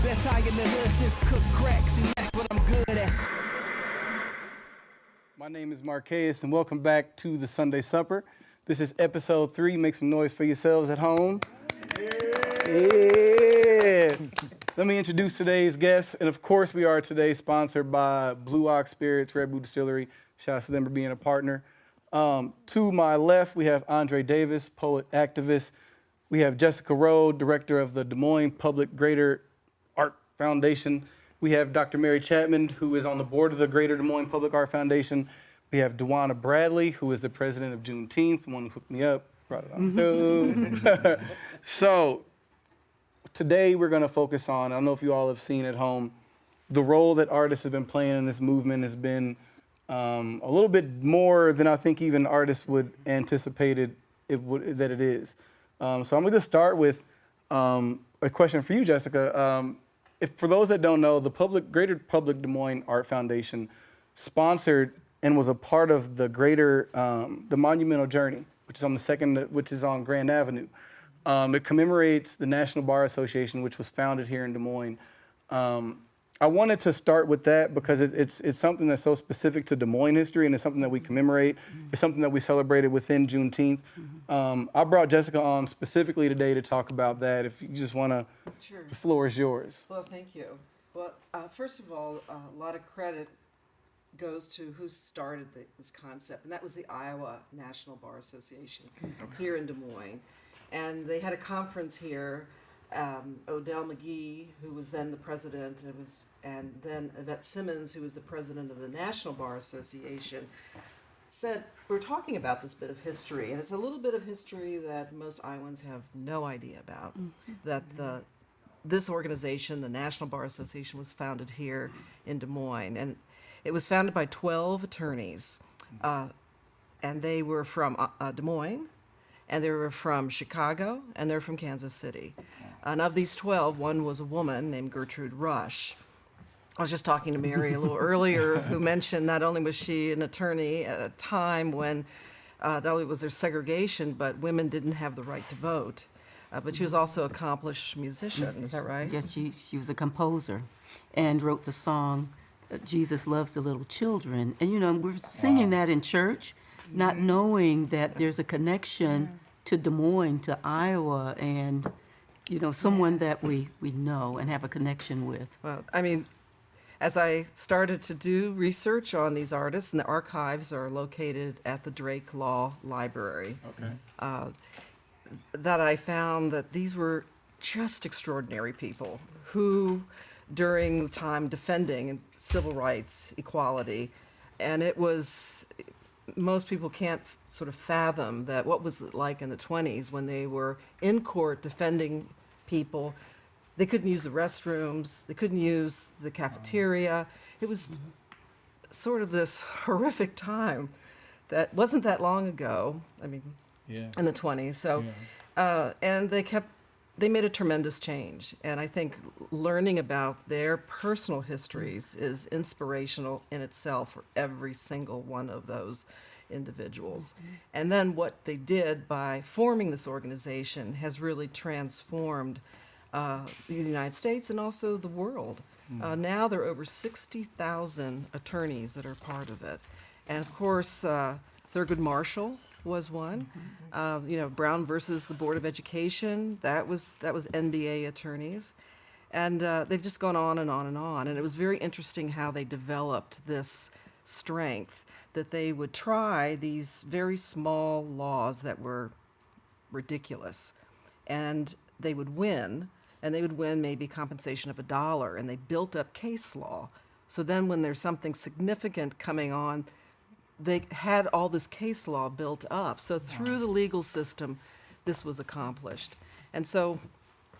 Best high in the hood since cook cracks, and that's what I'm good at. My name is Markaus, and welcome back to the Sunday Supper. This is episode 3. Make some noise for yourselves at home. Yeah. Let me introduce today's guests, and of course we are today sponsored by Blue Ox Spirits, Red Bull Distillery. Shout out to them for being a partner. To my left, we have Andre Davis, poet, activist. We have Jessica Rode, director of the Des Moines Public Greater Art Foundation. We have Dr. Mary Chapman, who is on the board of the Greater Des Moines Public Art Foundation. We have Dewana Bradley, who is the president of Juneteenth, the one who hooked me up, brought it on through. So today we're going to focus on, I don't know if you all have seen at home, the role that artists have been playing in this movement has been a little bit more than I think even artists would anticipate that it is. So I'm going to start with a question for you, Jessica. For those that don't know, the Greater Public Des Moines Art Foundation sponsored and was a part of the the Monumental Journey, which is on Grand Avenue. It commemorates the National Bar Association, which was founded here in Des Moines. I wanted to start with that because it's something that's so specific to Des Moines history, and it's something that we commemorate. It's something that we celebrated within Juneteenth. I brought Jessica on specifically today to talk about that. If you just want to, Sure. The floor is yours. Well, thank you. Well, first of all, a lot of credit goes to who started this concept, and that was the Iowa National Bar Association here in Des Moines. And they had a conference here. Odell McGee, who was then the president, and then Yvette Simmons, who was the president of the National Bar Association, said, we're talking about this bit of history, and it's a little bit of history that most Iowans have no idea about, that this organization, the National Bar Association, was founded here in Des Moines, and it was founded by 12 attorneys, and they were from Des Moines, and they were from Chicago, and they're from Kansas City. And of these 12, one was a woman named Gertrude Rush. I was just talking to Mary a little earlier, who mentioned not only was she an attorney at a time when not only was there segregation, but women didn't have the right to vote. But she was also an accomplished musician, is that right? Yes, she was a composer and wrote the song, Jesus Loves the Little Children. And, you know, we're singing that in church, not knowing that there's a connection to Des Moines, to Iowa, and, you know, someone that we know and have a connection with. Well, I mean, as I started to do research on these artists, and the archives are located at the Drake Law Library, that I found that these were just extraordinary people who, during the time defending civil rights, equality, and it was, most people can't sort of fathom that what was it like in the 20s when they were in court defending people. They couldn't use the restrooms, they couldn't use the cafeteria. It was sort of this horrific time that wasn't that long ago, I mean, in the 20s. So, and they made a tremendous change. And I think learning about their personal histories is inspirational in itself for every single one of those individuals. And then what they did by forming this organization has really transformed the United States and also the world. Now there are over 60,000 attorneys that are part of it. And of course, Thurgood Marshall was one. You know, Brown versus the Board of Education, that was NBA attorneys. And they've just gone on and on and on. And it was very interesting how they developed this strength, that they would try these very small laws that were ridiculous. And they would win, and they would win maybe compensation of $1, and they built up case law. So then when there's something significant coming on, they had all this case law built up. So through the legal system, this was accomplished. And so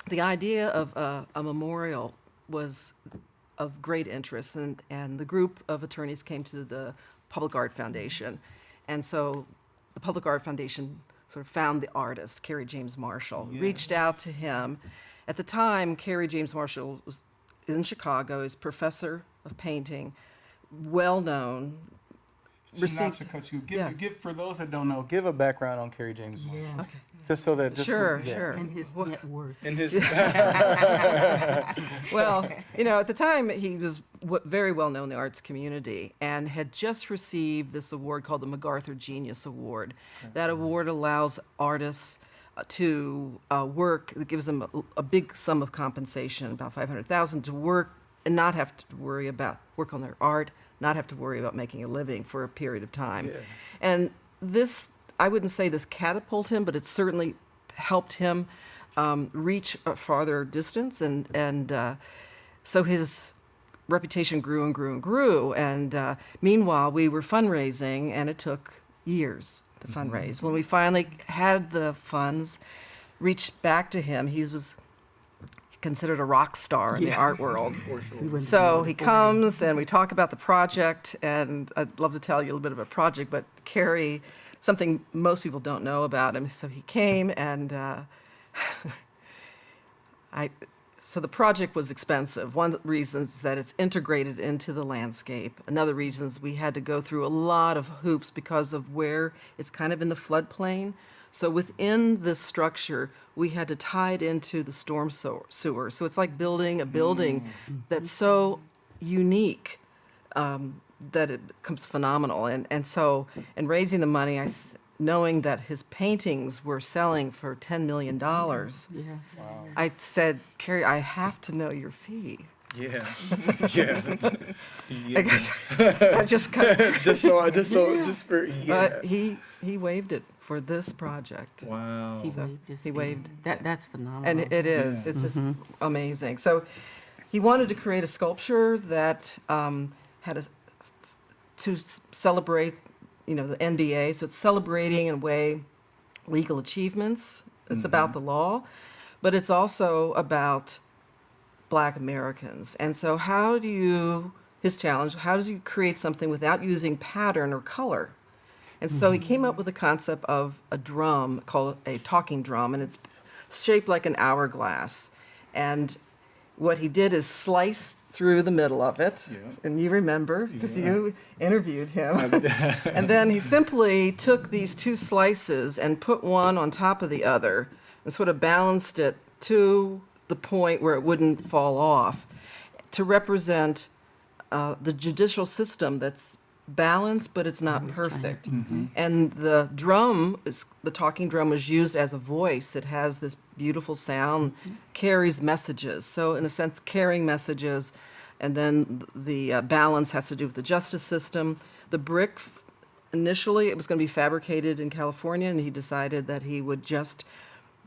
the idea of a memorial was of great interest, and the group of attorneys came to the Public Art Foundation. And so the Public Art Foundation sort of found the artist, Kerry James Marshall, reached out to him. At the time, Kerry James Marshall was in Chicago, is professor of painting, well known, Not received. to cut you. Yeah. Give for those that don't know. Give a background on Kerry James Marshall. Yes. Just so that. Just Sure, yeah. sure. And his net worth. And his. Well, at the time, he was very well known in the arts community and had just received this award called the MacArthur Genius Award. That award allows artists to work. It gives them a big sum of compensation, about $500,000, to work and not have to worry about work on their art, not have to worry about making a living for a period of time. Yeah. And this, I wouldn't say this catapulted him, but it certainly helped him reach a farther distance, and so his reputation grew and grew and grew. And meanwhile, we were fundraising, and it took years to fundraise. When we finally had the funds, reached back to him, he was considered a rock star in the art world. So he comes and we talk about the project, and I'd love to tell you a little bit about the project, but Kerry, something most people don't know about him. So he came and so the project was expensive. One of the reasons is that it's integrated into the landscape. Another reason is we had to go through a lot of hoops because of where it's kind of in the floodplain. So within this structure, we had to tie it into the storm sewer. So it's like building a building that's so unique that it becomes phenomenal. And so in raising the money, knowing that his paintings were selling for $10 million, Yes. I said, Kerry, I have to know your fee. Yeah. Yeah. I just kind of, just for but he waived it for this project. Wow. He waived his he fee. waived. That's phenomenal. And it is. It's just amazing. So he wanted to create a sculpture that had to celebrate, the NBA. So it's celebrating in a way legal achievements. It's about the law, but it's also about Black Americans. And so his challenge, how do you create something without using pattern or color? And so he came up with the concept of a drum called a talking drum, and it's shaped like an hourglass. And what he did is slice through the middle of it, and you remember, because you interviewed him. And then he simply took these two slices and put one on top of the other and sort of balanced it to the point where it wouldn't fall off, to represent the judicial system that's balanced, but it's not perfect. And the talking drum was used as a voice. It has this beautiful sound, carries messages. So in a sense, carrying messages. And then the balance has to do with the justice system. The brick, initially, it was going to be fabricated in California, and he decided that he would just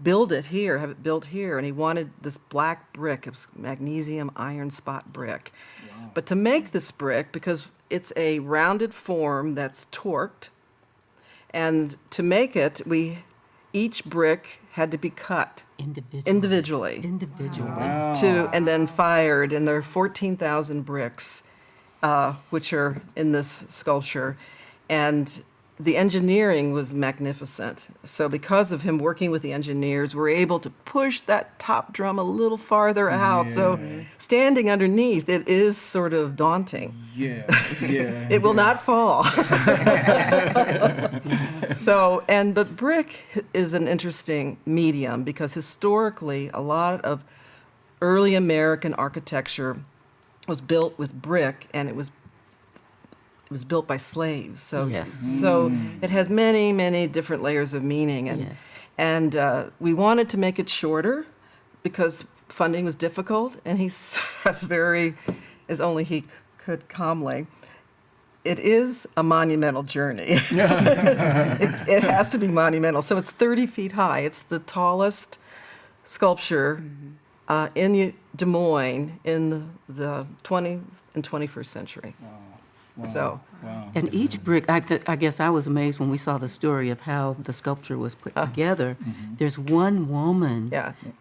build it here, have it built here. And he wanted this black brick. It was magnesium iron spot brick. Wow. But to make this brick, because it's a rounded form that's torqued, and to make it, each brick had to be cut individually. And then fired, and there are 14,000 bricks, which are in this sculpture. And the engineering was magnificent. So because of him working with the engineers, we're able to push that top drum a little farther out. So standing underneath, it is sort of daunting. It will not fall. But brick is an interesting medium because historically, a lot of early American architecture was built with brick, and it was built by slaves. So it has many, many different layers of meaning. And we wanted to make it shorter because funding was difficult, and he said as only he could calmly, it is a monumental journey. It has to be monumental. So it's 30 feet high. It's the tallest sculpture in Des Moines in the 20th and 21st century. Wow. And each brick, I guess I was amazed when we saw the story of how the sculpture was put together. There's one woman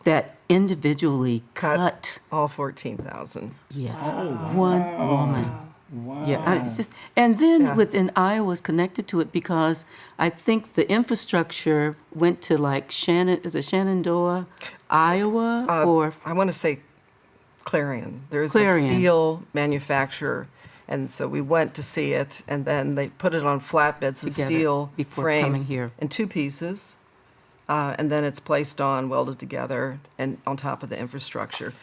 that individually cut all 14,000. Yes, one woman. Wow. Yeah, it's just, and then within Iowa's connected to it because I think the infrastructure went to like Shenandoah, Iowa, or I want to say Clarion. There's Clarion. a steel manufacturer. And so we went to see it, and then they put it on flatbeds of Together steel before frames coming here. in 2 pieces, and then it's placed on, welded together, and on top of the infrastructure.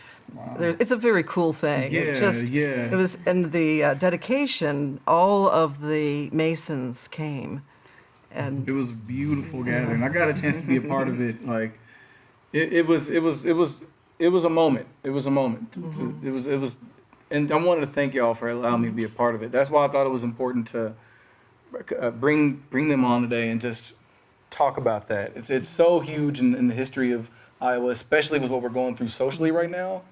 It's a very cool thing. It was in the dedication. All of the masons came, and It was a beautiful gathering. I got a chance to be a part of it. Like, it was a moment. It was a moment. It was, and I wanted to thank y'all for allowing me to be a part of it. That's why I thought it was important to bring them on today and just talk about that. It's so huge in the history of Iowa, especially with what we're going through socially right now.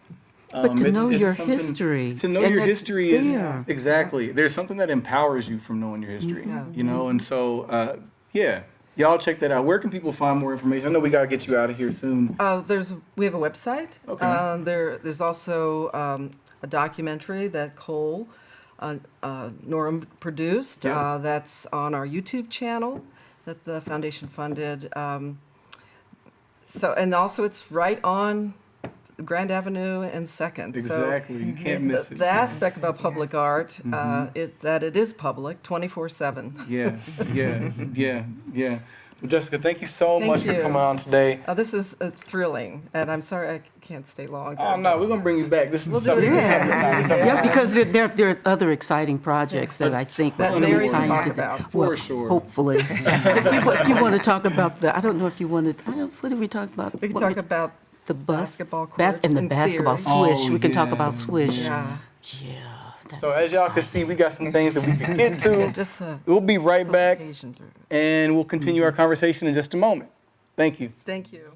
But to know your something- history. To know and your that's history is there. exactly. There's something that empowers you from knowing your history. You know, and so yeah, y'all check that out. Where can people find more information? I know we got to get you out of here soon. we have a website. Okay. There's also a documentary that Cole Norm produced. Yeah. That's on our YouTube channel that the foundation funded. And also it's right on Grand Avenue and Second. Exactly. You can't miss So it. the aspect about public art is that it is public 24/7. Yeah. Well, Jessica, thank you so Thank much for you. coming on today. This is thrilling, and I'm sorry I can't stay longer. Oh no, we're gonna bring you back. This is We'll do something. it this is again. something- Yeah, because there are other exciting projects that I think That we're Mary going can talk to about. For sure. Hopefully. If you want to talk about I don't know if you want to, what did we talk about? We can What talk about the bus, basketball courts and the in basketball theory. swish. Oh, We can talk yeah. about swish. Yeah. So as y'all can see, we got some things that we can get to. Just the We'll be right back, occasions are- and we'll continue our conversation in just a moment. Thank you. Thank you.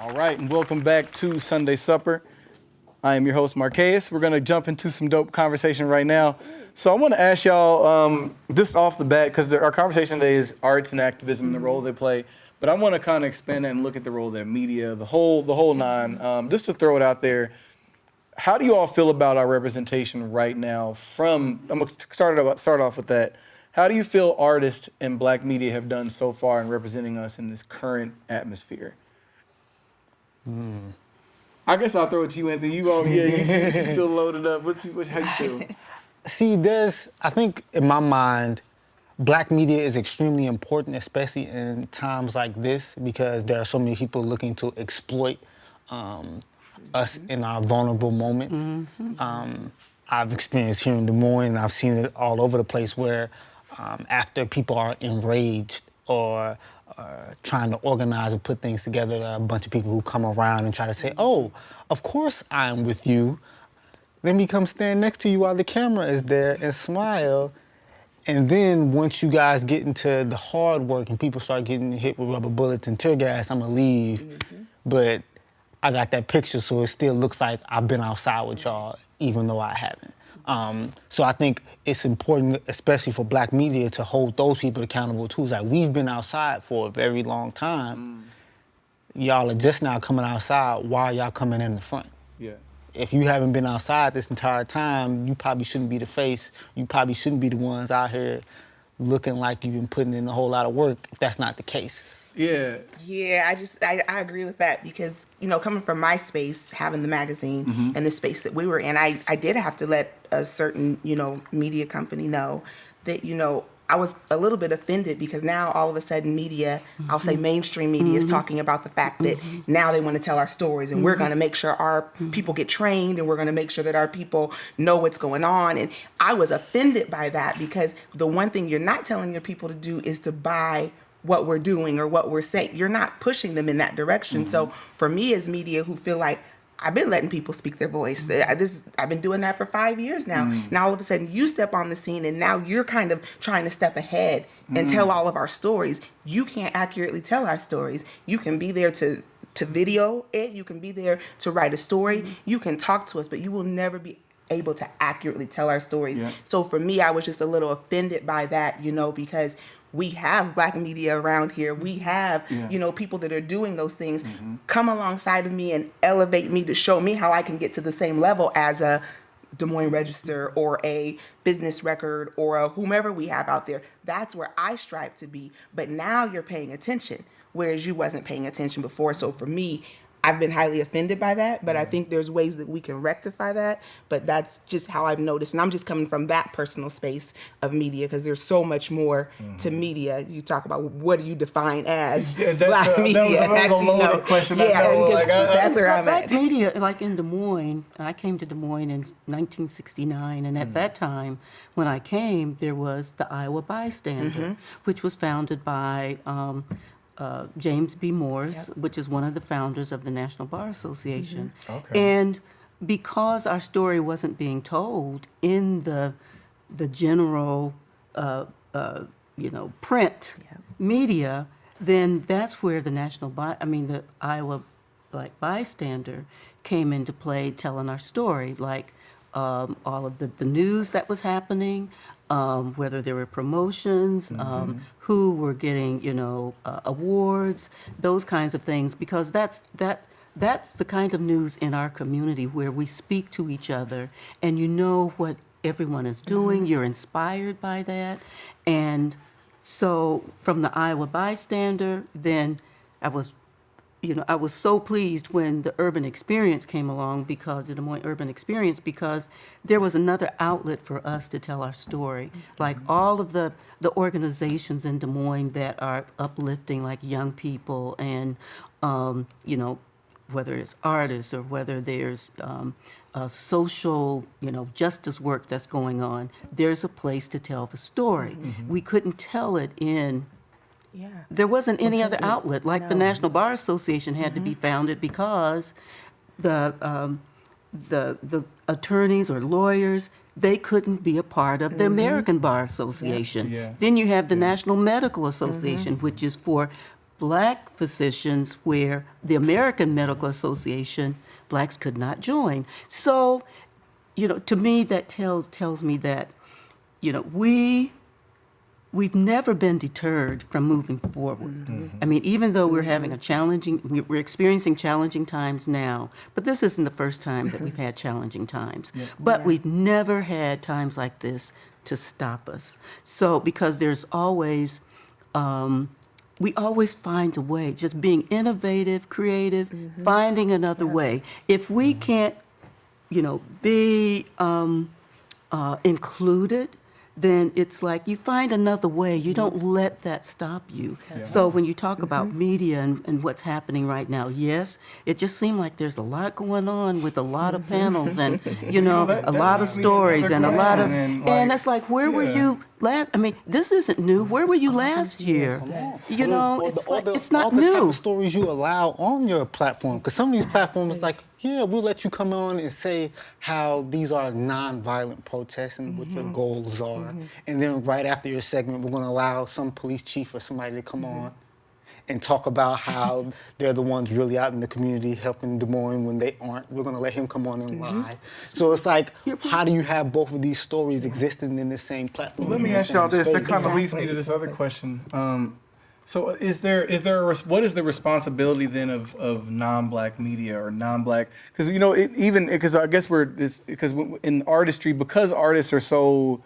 All right, and welcome back to Sunday Supper. I am your host, Markaus. We're going to jump into some dope conversation right now. So I want to ask y'all, just off the bat, because our conversation today is arts and activism and the role they play, but I want to kind of expand that and look at the role of their media, the whole nine. Just to throw it out there, how do you all feel about our representation right now I'm going to start off with that. How do you feel artists and black media have done so far in representing us in this current atmosphere? I guess I'll throw it to you, Anthony. You feel loaded up. How you feel? See, I think in my mind, black media is extremely important, especially in times like this, because there are so many people looking to exploit us in our vulnerable moments. I've experienced here in Des Moines, and I've seen it all over the place where after people are enraged or trying to organize and put things together, there are a bunch of people who come around and try to say, oh, of course I'm with you. Let me come stand next to you while the camera is there and smile. And then once you guys get into the hard work and people start getting hit with rubber bullets and tear gas, I'm gonna leave. But I got that picture, so it still looks like I've been outside with y'all, even though I haven't. So I think it's important, especially for black media, to hold those people accountable too. It's like, we've been outside for a very long time. Y'all are just now coming outside. Why are y'all coming in the front? Yeah. If you haven't been outside this entire time, you probably shouldn't be the face. You probably shouldn't be the ones out here looking like you've been putting in a whole lot of work, if that's not the case. Yeah. Yeah, I agree with that because, coming from my space, having the magazine and the space that we were in, I did have to let a certain, media company know that, I was a little bit offended because now all of a sudden media, I'll say mainstream media is talking about the fact that now they want to tell our stories and we're going to make sure our people get trained and we're going to make sure that our people know what's going on. And I was offended by that because the one thing you're not telling your people to do is to buy what we're doing or what we're saying. You're not pushing them in that direction. So for me as media who feel like I've been letting people speak their voice. I've been doing that for 5 years now. Now all of a sudden you step on the scene and now you're kind of trying to step ahead and tell all of our stories. You can't accurately tell our stories. You can be there to video it. You can be there to write a story. You can talk to us, but you will never be able to accurately tell our stories. Yeah. So for me, I was just a little offended by that, because we have black media around here. We have, people that are doing those things. Come alongside of me and elevate me to show me how I can get to the same level as a Des Moines Register or a Business Record or a whomever we have out there. That's where I strive to be. But now you're paying attention, whereas you wasn't paying attention before. So for me, I've been highly offended by that, but I think there's ways that we can rectify that. But that's just how I've noticed. And I'm just coming from that personal space of media because there's so much more to media. You talk about what do you define as black media. That was a loaded question. That's where I'm at. Black media, like in Des Moines, I came to Des Moines in 1969, and at that time, when I came, there was the Iowa Bystander, which was founded by James B. Morse, which is one of the founders of the National Bar Association. Okay. And because our story wasn't being told in the general, print media, then that's where the Iowa Black Bystander came into play, telling our story, like all of the news that was happening, whether there were promotions, who were getting, awards, those kinds of things, because that's the kind of news in our community where we speak to each other and you know what everyone is doing, you're inspired by that. And so from the Iowa Bystander, then I was so pleased when the Urban Experience came along, because the Des Moines Urban Experience, because there was another outlet for us to tell our story. Like all of the organizations in Des Moines that are uplifting, like young people and, whether it's artists or whether there's social, justice work that's going on, there's a place to tell the story. We couldn't tell it in... Yeah. There wasn't any other outlet. Like the National Bar Association had to be founded because the attorneys or lawyers, they couldn't be a part of the American Bar Association. Yeah. Then you have the National Medical Association, which is for black physicians where the American Medical Association, blacks could not join. So, to me, that tells me that, we've never been deterred from moving forward. I mean, even though we're having we're experiencing challenging times now, but this isn't the first time that we've had challenging times. But we've never had times like this to stop us. So, because there's always, we always find a way, just being innovative, creative, finding another way. If we can't, be included, then it's like you find another way. You don't let that stop you. So when you talk about media and what's happening right now, yes, it just seemed like there's a lot going on with a lot of panels and, a lot of stories and a lot of, and it's like, where were you last? I mean, this isn't new. Where were you last year? It's not all the type new. of stories you allow on your platform, because some of these platforms, like, yeah, we'll let you come on and say how these are non-violent protests and what your goals are. And then right after your segment, we're going to allow some police chief or somebody to come on and talk about how they're the ones really out in the community helping Des Moines when they aren't. We're going to let him come on and lie. So it's like, how do you have both of these stories existing in the same platform? Let me ask y'all this. That kind of leads me to this other question. So what is the responsibility then of non-black media or non-black? Because because I guess because in artistry, because artists are so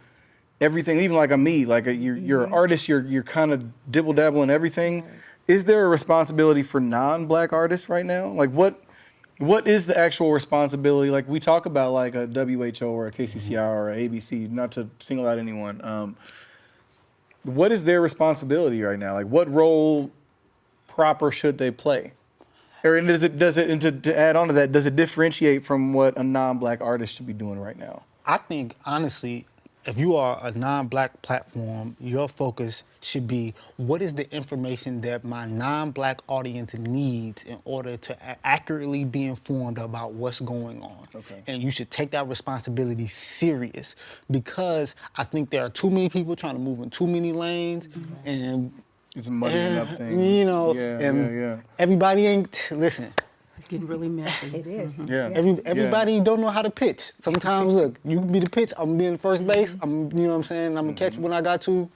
everything, even like you're an artist, you're kind of dibble dabble in everything. Is there a responsibility for non-black artists right now? Like what is the actual responsibility? Like we talk about like a WHO or a KCCI or a ABC, not to single out anyone. What is their responsibility right now? Like, what role proper should they play? Or does it and to add on to that, does it differentiate from what a non-black artist should be doing right now? I think, honestly, if you are a non-black platform, your focus should be, what is the information that my non-black audience needs in order to accurately be informed about what's going on? Okay. And you should take that responsibility serious, because I think there are too many people trying to move in too many lanes, and it's muddying up things. Everybody ain't, listen. It's getting really messy. It is. Yeah. Everybody don't know how to pitch. Sometimes, look, you can be the pitch, I'm gonna be in first base, I'm gonna catch when I got to.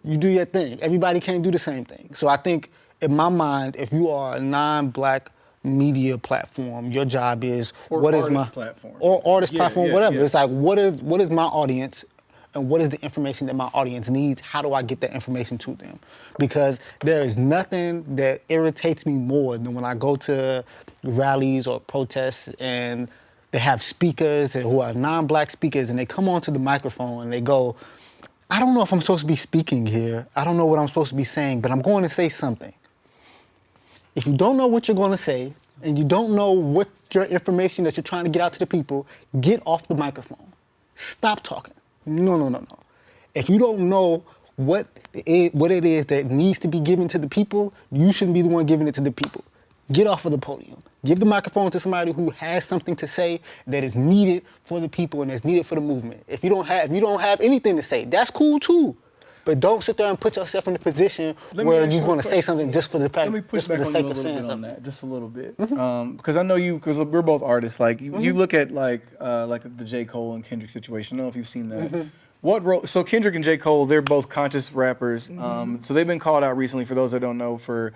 You do your thing. Everybody can't do the same thing. So I think, in my mind, if you are a non-black media platform, your job is, or what is my platform. Or artist platform, whatever. Yeah. It's like, what is my audience? And what is the information that my audience needs? How do I get that information to them? Because there is nothing that irritates me more than when I go to rallies or protests and they have speakers who are non-black speakers, and they come onto the microphone and they go, I don't know if I'm supposed to be speaking here. I don't know what I'm supposed to be saying, but I'm going to say something. If you don't know what you're going to say and you don't know what your information that you're trying to get out to the people, get off the microphone. Stop talking. No. If you don't know what it is that needs to be given to the people, you shouldn't be the one giving it to the people. Get off of the podium. Give the microphone to somebody who has something to say that is needed for the people and that's needed for the movement. If you don't have anything to say, that's cool too. But don't sit there and put yourself in a position where you're going to say something just for the fact, Let me push just for back the on sake you a of little saying bit on something. that, just a little bit, because I know because we're both artists. Like you look at like the J. Cole and Kendrick situation. I don't know if you've seen that. What role? So Kendrick and J. Cole, they're both conscious rappers. So they've been called out recently, for those that don't know, for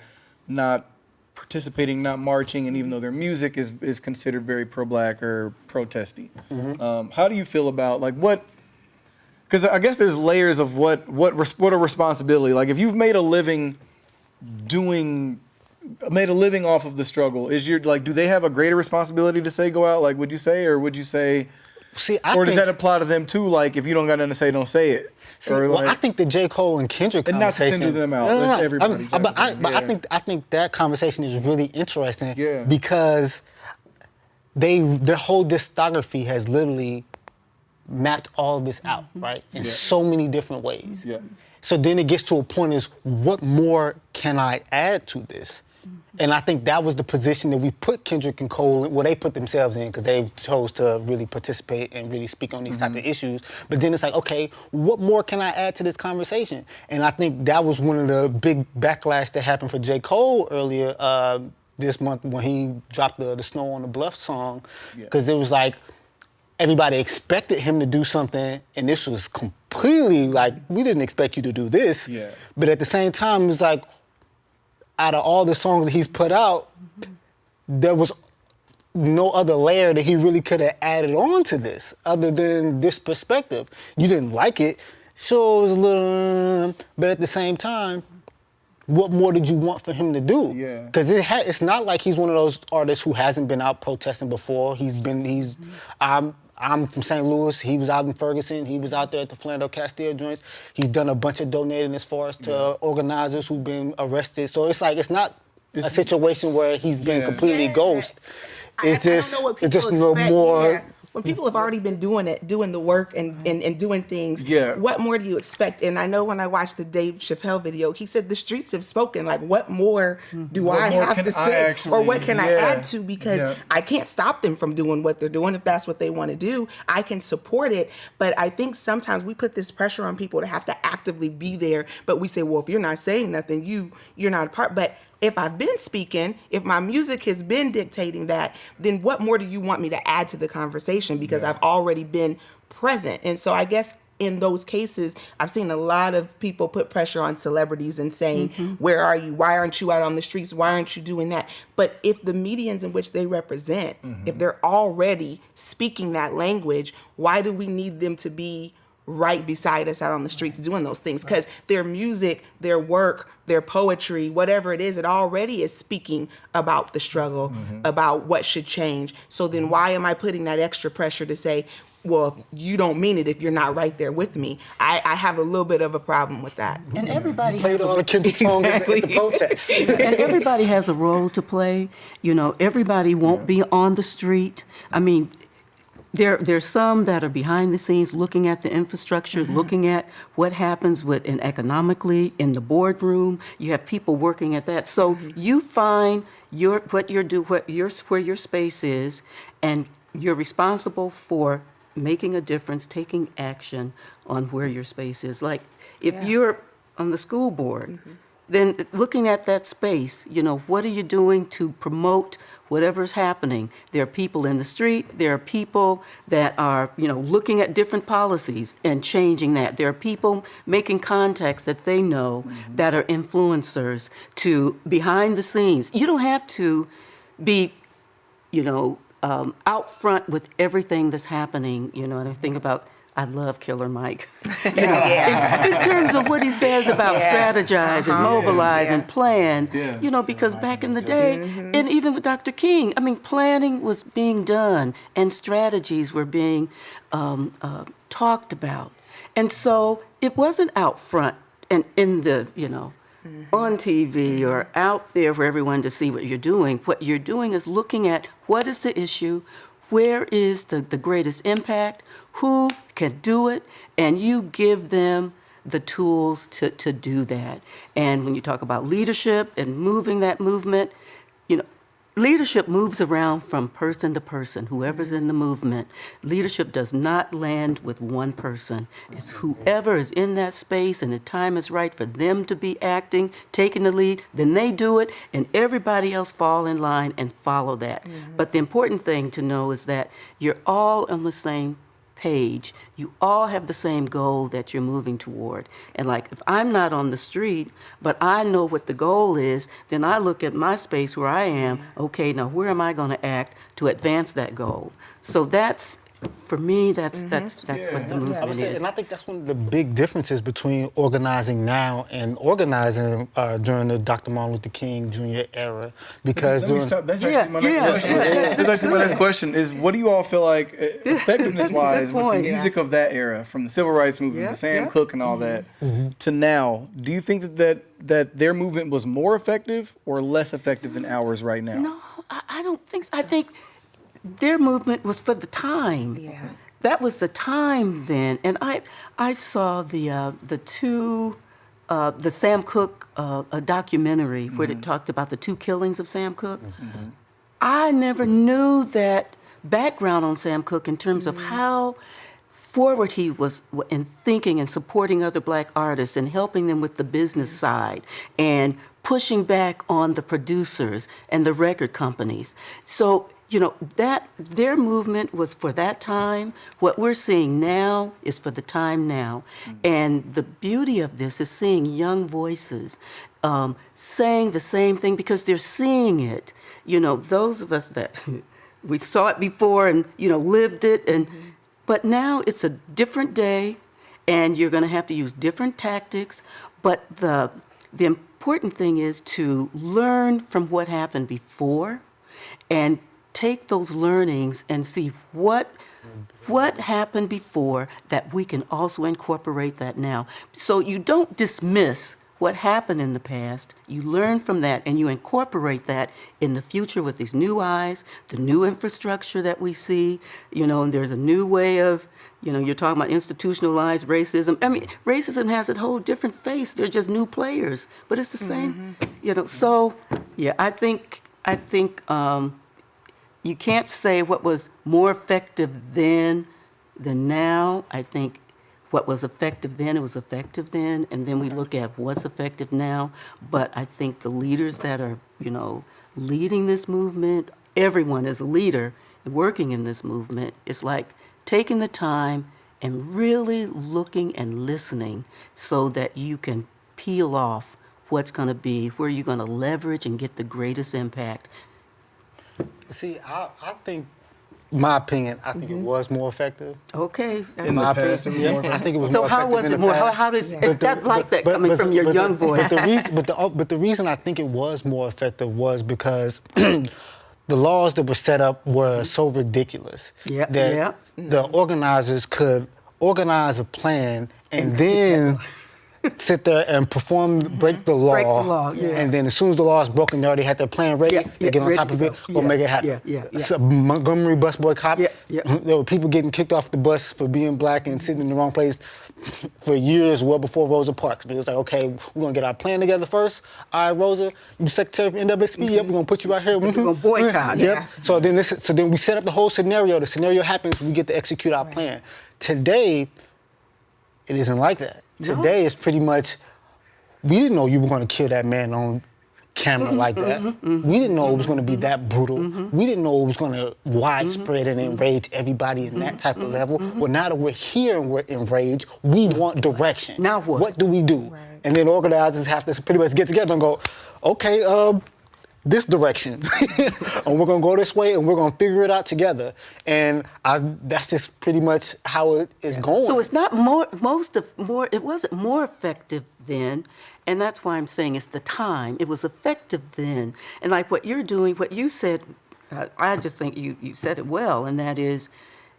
not participating, not marching, and even though their music is considered very pro-black or protesty. How do you feel about like what? Because I guess there's layers of what a responsibility. Like if you've made a living off of the struggle, do they have a greater responsibility to say go out? Like would you say, or would you say? See, Does that apply to them too? Like if you don't got nothing to say, don't say it. See, I think the J. Cole and Kendrick conversation. And not to single them out. That's everybody. I think that conversation is really interesting. Yeah. Because their whole discography has literally mapped all of this out, right? In so many different ways. Yeah. So then it gets to a point is, what more can I add to this? And I think that was the position that we put Kendrick and Cole in, well, they put themselves in because they chose to really participate and really speak on these type of issues. But then it's like, okay, what more can I add to this conversation? And I think that was one of the big backlash that happened for J. Cole earlier this month when he dropped the Snow on the Bluff song. Because it was like, everybody expected him to do something, and this was completely like, we didn't expect you to do this. But at the same time, it was like, out of all the songs that he's put out, there was no other layer that he really could have added on to this other than this perspective. You didn't like it, so it was a little, but at the same time, what more did you want for him to do? Because it's not like he's one of those artists who hasn't been out protesting before. I'm from St. Louis. He was out in Ferguson. He was out there at the Philando Castile joints. He's done a bunch of donating as far as to organizers who've been arrested. So it's like, it's not a situation where he's been completely ghost. It's just no more. When people have already been doing the work and doing things, what more do you expect? And I know when I watched the Dave Chappelle video, he said the streets have spoken. Like, what more do I have to say? Or what can I add to? Because I can't stop them from doing what they're doing. If that's what they want to do, I can support it. But I think sometimes we put this pressure on people to have to actively be there. But we say, well, if you're not saying nothing, you're not a part. But if I've been speaking, if my music has been dictating that, then what more do you want me to add to the conversation? Because I've already been present. And so I guess in those cases, I've seen a lot of people put pressure on celebrities and saying, where are you? Why aren't you out on the streets? Why aren't you doing that? But if the medians in which they represent, if they're already speaking that language, why do we need them to be right beside us out on the streets doing those things? Because their music, their work, their poetry, whatever it already is speaking about the struggle, about what should change. So then why am I putting that extra pressure to say, well, you don't mean it if you're not right there with me? I have a little bit of a problem with that. And everybody played all the Kendrick songs at the protests. And everybody has a role to play. You know, everybody won't be on the street. I mean, There's some that are behind the scenes looking at the infrastructure, looking at what happens economically in the boardroom. You have people working at that. So you find where your space is, and you're responsible for making a difference, taking action on where your space is. Like if you're on the school board, then looking at that space, you know, what are you doing to promote whatever's happening? There are people in the street. There are people that are, you know, looking at different policies and changing that. There are people making contacts that they know that are influencers to behind the scenes. You don't have to be, you know, out front with everything that's happening, you know, and I think about, I love Killer Mike. You know, in terms of what he says about strategize and mobilize and plan, you know, because back in the day, and even with Dr. King, I mean, planning was being done and strategies were being talked about. And so it wasn't out front and in the, you know, on TV or out there for everyone to see what you're doing. What you're doing is looking at what is the issue, where is the greatest impact, who can do it, and you give them the tools to do that. And when you talk about leadership and moving that movement, you know, leadership moves around from person to person, whoever's in the movement. Leadership does not land with one person. It's whoever is in that space and the time is right for them to be acting, taking the lead, then they do it, and everybody else fall in line and follow that. But the important thing to know is that you're all on the same page. You all have the same goal that you're moving toward. And like, if I'm not on the street, but I know what the goal is, then I look at my space where I am, okay, now where am I going to act to advance that goal? So that's, for me, that's what the movement is. And I think that's one of the big differences between organizing now and organizing during the Dr. Martin Luther King Jr. era. Because That's actually my next question. That's actually my next question is, what do you all feel like, effectiveness-wise, with the music of that era, from the Civil Rights Movement, to Sam Cooke and all that, to now, do you think that their movement was more effective or less effective than ours right now? No, I don't think so. I think their movement was for the time. That was the time then. And I saw the two the Sam Cooke a documentary where it talked about the 2 killings of Sam Cooke. I never knew that background on Sam Cooke in terms of how forward he was in thinking and supporting other black artists and helping them with the business side and pushing back on the producers and the record companies. So, you know, that their movement was for that time. What we're seeing now is for the time now. And the beauty of this is seeing young voices saying the same thing because they're seeing it. You know, those of us that we saw it before and, you know, lived it, and but now it's a different day, and you're going to have to use different tactics. But the important thing is to learn from what happened before, and take those learnings and see what happened before that we can also incorporate that now. So you don't dismiss what happened in the past. You learn from that and you incorporate that in the future with these new eyes, the new infrastructure that we see, you know, and there's a new way of, you know, you're talking about institutionalized racism. I mean, racism has a whole different face. They're just new players, but it's the same, you know. So, yeah, I think you can't say what was more effective then than now. I think what was effective then, it was effective then, and then we look at what's effective now. But I think the leaders that are, you know, leading this movement, everyone is a leader working in this movement. It's like taking the time and really looking and listening so that you can peel off what's going to be, where you're going to leverage and get the greatest impact. See, I think, my opinion, I think it was more effective. Okay. In the past, it was more I think it was So more how effective was in it the more? past. How does that like that coming from your young voice? But the reason I think it was more effective was because the laws that were set up were so ridiculous that the organizers could organize a plan and then sit there and break the law. Break the law, yeah. And then as soon as the law is broken, they already had their plan ready. They get on top of it, go make it happen. So Montgomery bus boycott, there were people getting kicked off the bus for being black and sitting in the wrong place for years, well before Rosa Parks. But it was like, okay, we're going to get our plan together first. All right, Rosa, you secretary of NAACP, yep, we're going to put you right here. We're going to boycott. Yep. So then we set up the whole scenario. The scenario happens, we get to execute our plan. Today, it isn't like that. Today is pretty much, we didn't know you were going to kill that man on camera like that. We didn't know it was going to be that brutal. We didn't know it was going to widespread and enrage everybody in that type of level. Well, now that we're here and we're enraged, we want direction. Now what? What do we do? Right. And then organizers have to pretty much get together and go, okay, this direction, and we're gonna go this way, and we're gonna figure it out together. And that's just pretty much how it is going. So it's not it wasn't more effective then, and that's why I'm saying it's the time. It was effective then, and like what you're doing, what you said, I just think you said it well, and that is,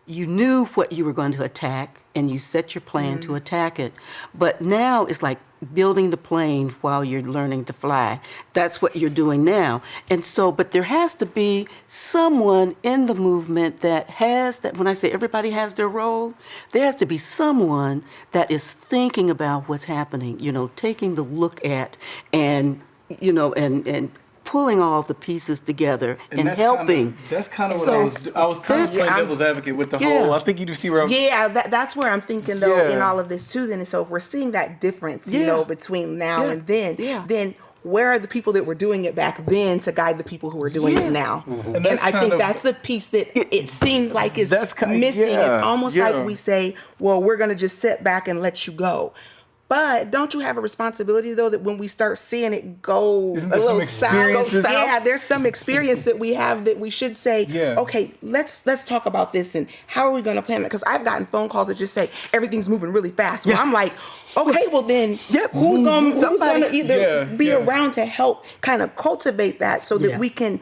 you knew what you were going to attack, and you set your plan to attack it. But now it's like building the plane while you're learning to fly. That's what you're doing now. And so, but there has to be someone in the movement that has that, when I say everybody has their role, there has to be someone that is thinking about what's happening, you know, taking the look at and, you know, and pulling all the pieces together and helping. That's kind of what I was kind of playing devil's advocate with the whole. I think you do see where I'm. Yeah, that's where I'm thinking though in all of this too. Then, and so if we're seeing that difference, you know, between now and then where are the people that were doing it back then to guide the people who are doing it now? And I think that's the piece that it seems like is missing. It's almost like we say, well, we're going to just sit back and let you go. But don't you have a responsibility, though, that when we start seeing it go a little south, there's some experience that we have that we should say, okay, let's talk about this and how are we going to plan it? Because I've gotten phone calls that just say everything's moving really fast. Well, I'm like, okay, well then, who's going to either be around to help kind of cultivate that so that we can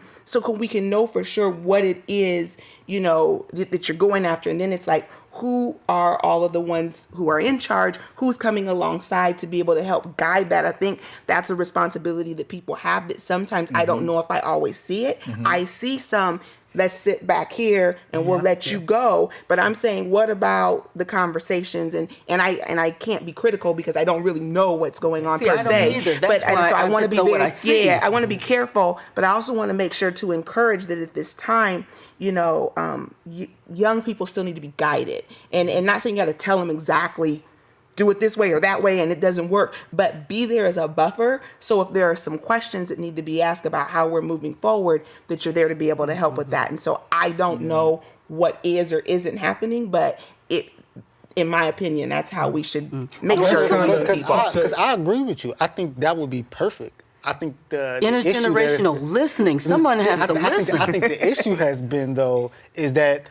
know for sure what it is, you know, that you're going after, and then it's like, who are all of the ones who are in charge? Who's coming alongside to be able to help guide that? I think that's a responsibility that people have that sometimes I don't know if I always see it. I see some let's sit back here and we'll let you go. But I'm saying, what about the conversations? And I can't be critical because I don't really know what's going on See, per I don't se. either. That's But why so I I want to just be know what very, I see. I want to be careful, but I also want to make sure to encourage that at this time, young people still need to be guided, and not saying you got to tell them exactly do it this way or that way and it doesn't work, but be there as a buffer. So if there are some questions that need to be asked about how we're moving forward, that you're there to be able to help with that. And so I don't know what is or isn't happening, but in my opinion, that's how we should make sure it's people. Because I agree with you. I think that would be perfect. I think the issue there, Intergenerational listening. Someone has to listen. I think the issue has been, though, is that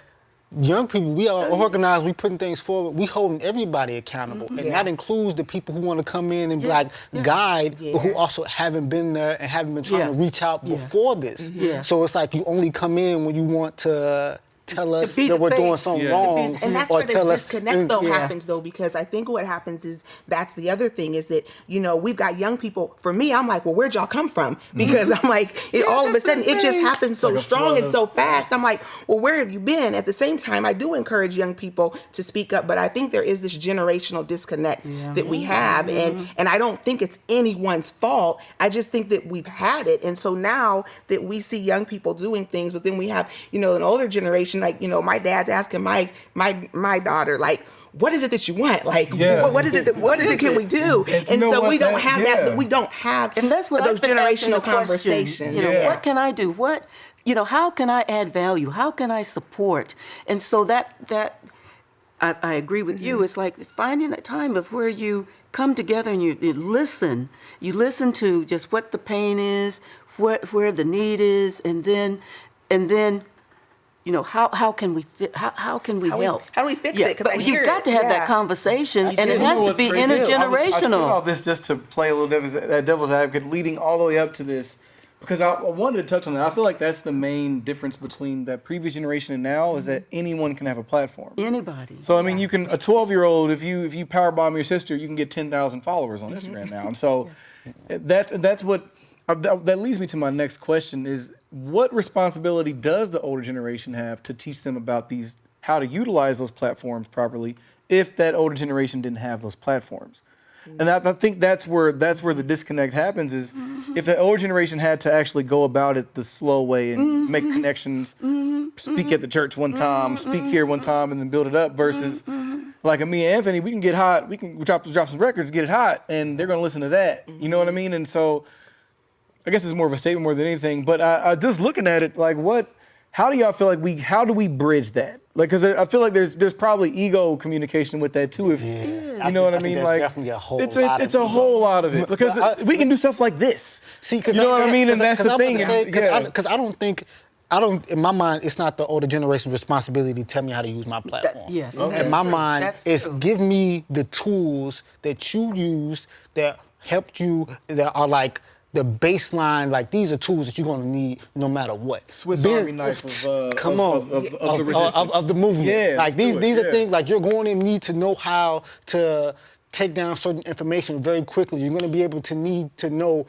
young people, we are organized, we putting things forward, we holding everybody accountable. And that includes the people who want to come in and guide, but who also haven't been there and haven't been trying to reach out before this. So it's like you only come in when you want to tell us that we're doing something wrong. And that's where this disconnect happens though, because I think what happens is that's the other thing is that, we've got young people. For me, I'm like, well, where'd y'all come from? Because I'm like, all of a sudden it just happens so strong and so fast. I'm like, well, where have you been? At the same time, I do encourage young people to speak up, but I think there is this generational disconnect that we have. And I don't think it's anyone's fault. I just think that we've had it. And so now that we see young people doing things, but then we have, an older generation, like, my dad's asking my daughter, like, what is it that you want? Like, what is it? What is it? Can we do? And so we don't have that. We don't have and that's what those I've been asking generational conversations. What can I do? What, how can I add value? How can I support? And so that I agree with you. It's like finding a time of where you come together and you listen. You listen to just what the pain is, where the need is, and then. How can we how can we help? How do we fix it? But you've got to have that conversation, and it has to be intergenerational. I say all this just to play a little devil's advocate, leading all the way up to this, because I wanted to touch on that. I feel like that's the main difference between that previous generation and now is that anyone can have a platform. Anybody. So I mean, you can a 12-year-old if you power bomb your sister, you can get 10,000 followers on Instagram now, and so that's what that leads me to my next question is. What responsibility does the older generation have to teach them about how to utilize those platforms properly if that older generation didn't have those platforms? And I think that's where the disconnect happens is if the older generation had to actually go about it the slow way and make connections, speak at the church one time, speak here one time, and then build it up versus like me and Anthony, we can get hot, we can drop some records, get it hot, and they're going to listen to that. You know what I mean? And so I guess it's more of a statement more than anything, but I just looking at it, like how do y'all feel like how do we bridge that? Like, cause I feel like there's probably ego communication with that too. If you know what I mean? Like, definitely a whole it's lot a whole lot of it because we can do stuff like this. See, cause you know what I mean? And that's the thing. Because I don't, in my mind, it's not the older generation's responsibility to tell me how to use my platform. In my mind, it's give me the tools that you use that helped you, that are like, the baseline, like these are tools that you're gonna need no matter what. Swiss Army knife of the resistance. Of the movement. Yeah, like these are things like you're going to need to know how to take down certain information very quickly. You're going to be able to need to know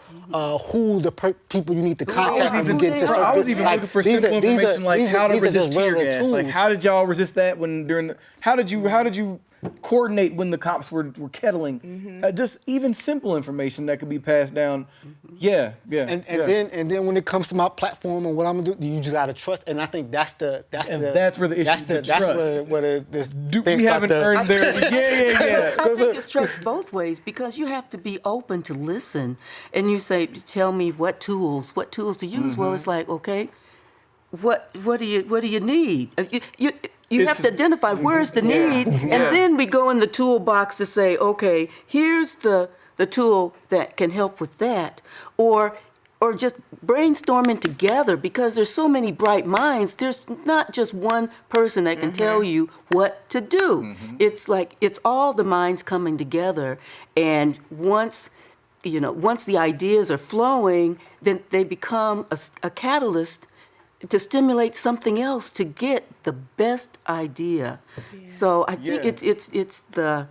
who the people you need to contact when you get into certain. I was even looking for simple information like how to resist tear gas. Like how did y'all resist that how did you coordinate when the cops were kettling? Just even simple information that could be passed down. Then when it comes to my platform and what I'm gonna do, you just gotta trust. And I think that's where the issue is. That's where we haven't earned their. I think it's trust both ways because you have to be open to listen. And you say, tell me what tools to use. Well, it's like, okay, what do you need? You have to identify where's the need, and then we go in the toolbox to say, okay, here's the tool that can help with that, or just brainstorming together because there's so many bright minds. There's not just one person that can tell you what to do. It's like it's all the minds coming together, and once the ideas are flowing, then they become a catalyst to stimulate something else to get the best idea. So I think it's the,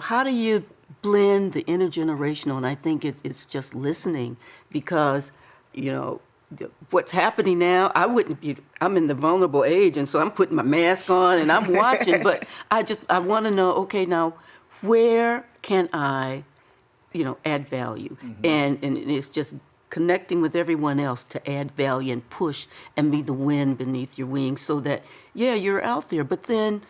how do you blend the intergenerational? And I think it's just listening because, what's happening now, I'm in the vulnerable age, and so I'm putting my mask on and I'm watching, but I want to know, okay, now, where can I, add value? And it's just connecting with everyone else to add value and push and be the wind beneath your wings so that, you're out there. But then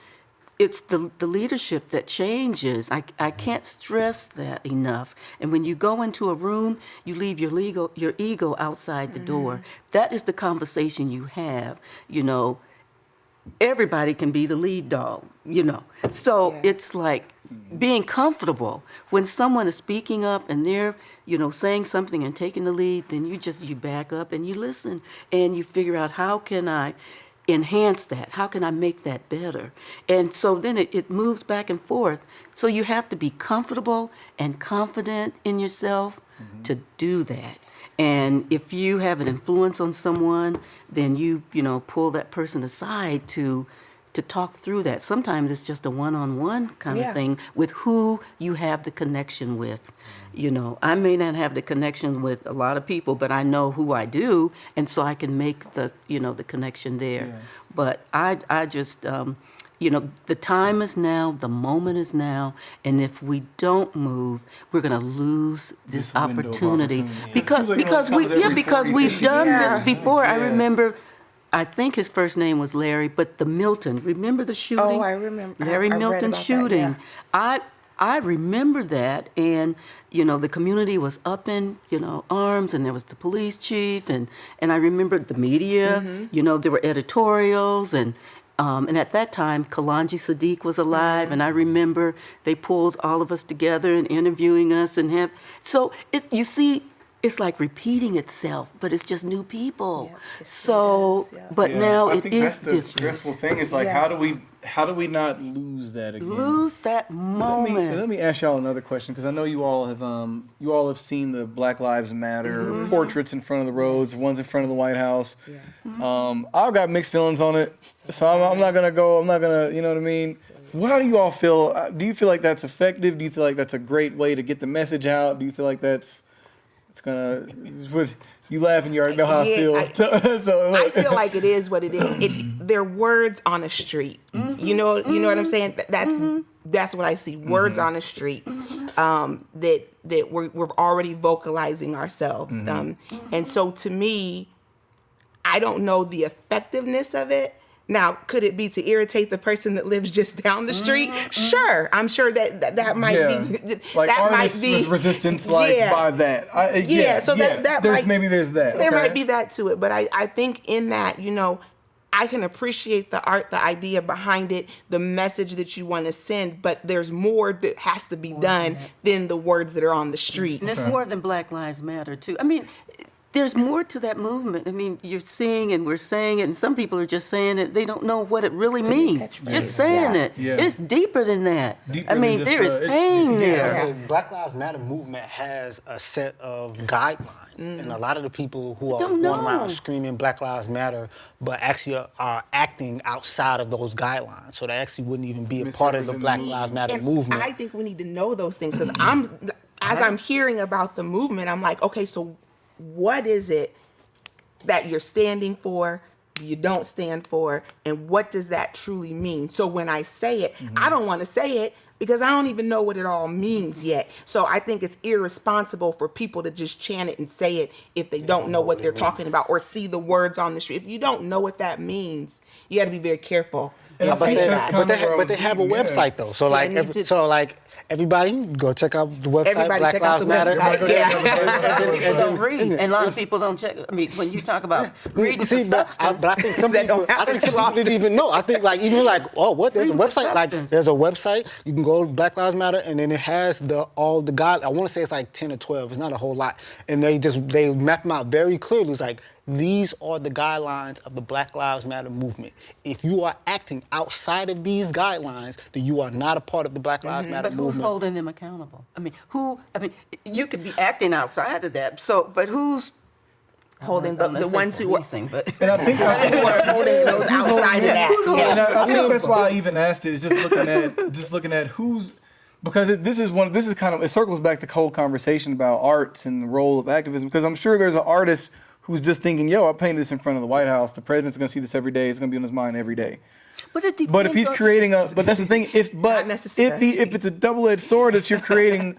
it's the leadership that changes. I can't stress that enough. And when you go into a room, you leave your ego outside the door. That is the conversation you have, Everybody can be the lead dog, So it's like being comfortable. When someone is speaking up and they're, saying something and taking the lead, then you back up and you listen and you figure out, how can I enhance that? How can I make that better? And so then it moves back and forth. So you have to be comfortable and confident in yourself to do that. And if you have an influence on someone, then you pull that person aside to talk through that. Sometimes it's just a one-on-one kind of thing with who you have the connection with. I may not have the connection with a lot of people, but I know who I do, and so I can make the connection there. Yeah. But I just, the time is now, the moment is now, and if we don't move, we're going to lose this opportunity. Because we've done this before. I remember, I think his first name was Larry, but the Milton. Remember the shooting? Oh, I remember. Larry Milton shooting. That, I remember that, and the community was up in arms, and there was the police chief, and I remember the media. There were editorials, and at that time, Kalanji Sadiq was alive, and I remember they pulled all of us together and interviewing us, and you see. It's like repeating itself, but it's just new people. But now it is different. The stressful thing is like, how do we not lose that again? Lose that moment. Let me ask y'all another question, because I know you all have seen the Black Lives Matter portraits in front of the roads, ones in front of the White House. I've got mixed feelings on it, so I'm not gonna go. I'm not gonna, you know what I mean. How do you all feel? Do you feel like that's effective? Do you feel like that's a great way to get the message out? Do you feel like it's gonna? You laugh and you already know how I feel. I feel like it is what it is. They're words on a street. You know what I'm saying? That's what I see. Words on a street. That we're already vocalizing ourselves. And so to me, I don't know the effectiveness of it. Now, could it be to irritate the person that lives just down the street? Sure, I'm sure that might be. Like that might be resistance, by that. There's that. There might be that to it, but I think in that, I can appreciate the art, the idea behind it, the message that you want to send, but there's more that has to be done than the words that are on the street. And it's more than Black Lives Matter too. I mean, there's more to that movement. I mean, you're seeing and we're saying it, and some people are just saying it. They don't know what it really means. Just saying it. Yeah. It's deeper than that. There is pain there. The Black Lives Matter movement has a set of guidelines. And a lot of the people who are going around screaming Black Lives Matter, but actually are acting outside of those guidelines. So they actually wouldn't even be a part of the Black Lives Matter movement. I think we need to know those things, because as I'm hearing about the movement, I'm like, okay, so what is it that you're standing for, you don't stand for, and what does that truly mean? So when I say it, I don't want to say it because I don't even know what it all means yet. So I think it's irresponsible for people to just chant it and say it if they don't know what they're talking about or see the words on the street. If you don't know what that means, you got to be very careful. But they have a website though. So everybody go check out the website. Black Lives Matter. And a lot of people don't check. I mean, when you talk about reading substance, but I think some people didn't even know. I think there's a website. Like there's a website. You can go to Black Lives Matter, and then it has all the guidelines. I want to say it's like 10 or 12. It's not a whole lot, and they map them out very clearly. It's like, these are the guidelines of the Black Lives Matter movement. If you are acting outside of these guidelines, then you are not a part of the Black Lives Matter movement. But who's holding them accountable? You could be acting outside of that. But who's holding the ones who are and I think who are holding those outside of that? And I think that's why I even asked it. Is just looking at who's. Because it circles back to the whole conversation about arts and the role of activism. Because I'm sure there's an artist who's just thinking, yo, I painted this in front of the White House. The president's going to see this every day. It's going to be on his mind every day. But it depends. But if he's creating but that's the thing. If necessarily. if it's a double-edged sword that you're creating,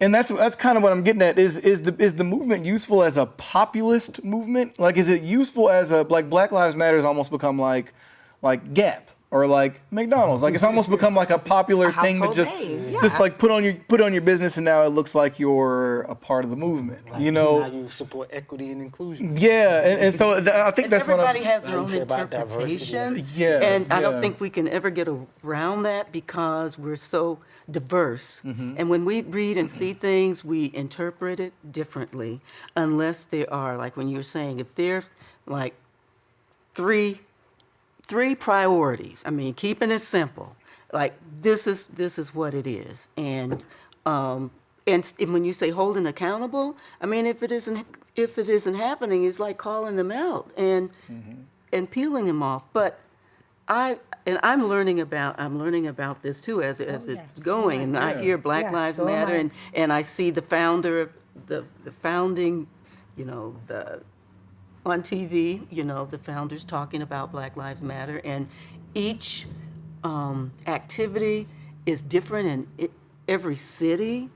and that's kind of what I'm getting at. Is the movement useful as a populist movement? Like, is it useful as like Black Lives Matter has almost become like Gap or like McDonald's? Like, it's almost become like a popular thing to household just name, yeah. just like put on your business, and now it looks like you're a part of the movement. You know? Now you support equity and inclusion. Yeah, and so I think And that's what everybody I'm. has their Now own you care about diversity. interpretation. Yeah, And I yeah. don't think we can ever get around that because we're so diverse. And when we read and see things, we interpret it differently unless there are, like when you're saying, if there's like three priorities. I mean, keeping it simple. Like this is what it is. And when you say holding accountable, I mean, if it isn't happening, it's like calling them out and peeling them off. But I'm learning about this too as it's going. And I hear Black Yeah, Lives so am Matter I. and I see the founder, the founding, on TV, the founders talking about Black Lives Matter, and each activity is different in every city,